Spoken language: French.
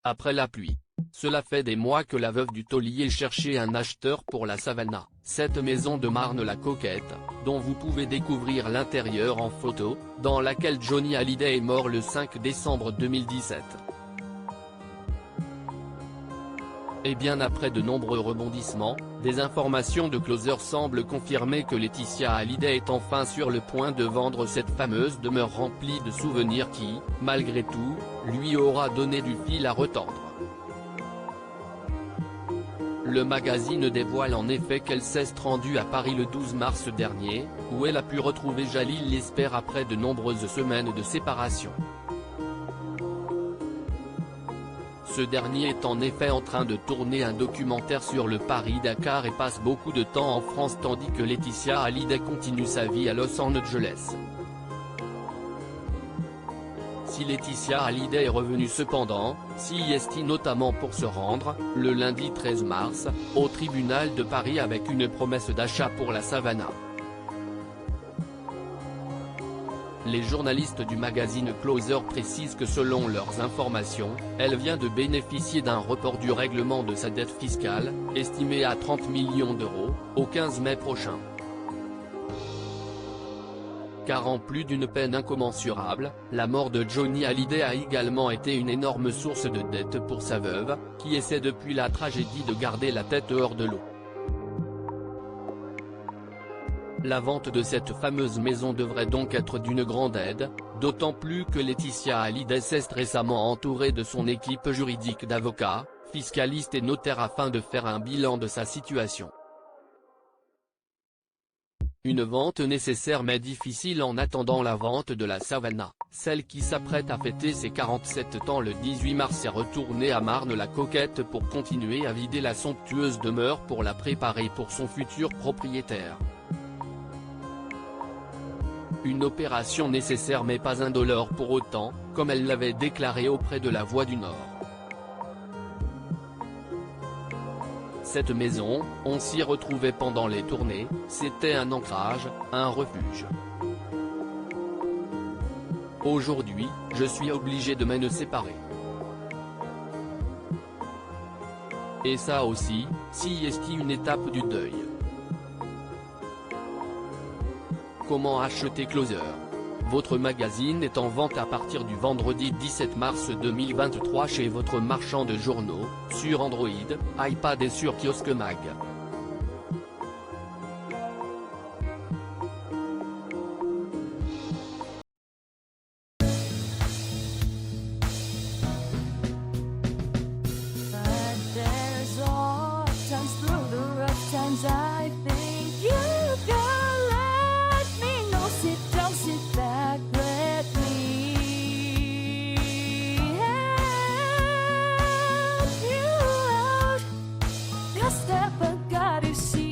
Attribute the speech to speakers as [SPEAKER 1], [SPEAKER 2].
[SPEAKER 1] après la pluie. Cela fait des mois que la veuve du taulier cherchait un acheteur pour la Savannah, cette maison de Marne-la-Coquette, dont vous pouvez découvrir l'intérieur en photo, dans laquelle Johnny Hallyday est mort le 5 décembre 2017. Et bien après de nombreux rebondissements, des informations de Closer semblent confirmer que Laetitia Hallyday est enfin sur le point de vendre cette fameuse demeure remplie de souvenirs qui, malgré tout, lui aura donné du fil à retordre. Le magazine dévoile en effet qu'elle s'est rendue à Paris le 12 mars dernier, où elle a pu retrouver Jalil Lesper après de nombreuses semaines de séparation. Ce dernier est en effet en train de tourner un documentaire sur le Paris-Dakar et passe beaucoup de temps en France tandis que Laetitia Hallyday continue sa vie à Los Angeles. Si Laetitia Hallyday est revenue cependant, s'y est notamment pour se rendre, le lundi 13 mars, au tribunal de Paris avec une promesse d'achat pour la Savannah. Les journalistes du magazine Closer précisent que selon leurs informations, elle vient de bénéficier d'un report du règlement de sa dette fiscale, estimée à 30 millions d'euros, au 15 mai prochain. Car en plus d'une peine incommensurable, la mort de Johnny Hallyday a également été une énorme source de dette pour sa veuve, qui essaie depuis la tragédie de garder la tête hors de l'eau. La vente de cette fameuse maison devrait donc être d'une grande aide, d'autant plus que Laetitia Hallyday s'est récemment entourée de son équipe juridique d'avocats, fiscalistes et notaires afin de faire un bilan de sa situation. Une vente nécessaire mais difficile en attendant la vente de la Savannah, celle qui s'apprête à fêter ses 47 ans le 18 mars est retournée à Marne-la-Coquette pour continuer à vider la somptueuse demeure pour la préparer pour son futur propriétaire. Une opération nécessaire mais pas indolore pour autant, comme elle l'avait déclaré auprès de La Voix du Nord. Cette maison, on s'y retrouvait pendant les tournées, c'était un ancrage, un refuge. Aujourd'hui, je suis obligé de m'en séparer. Et ça aussi, si est une étape du deuil. Comment acheter Closer? Votre magazine est en vente à partir du vendredi 17 mars 2023 chez votre marchand de journaux, sur Android, iPad et sur Kiosque Mag.
[SPEAKER 2] Step, I gotta see.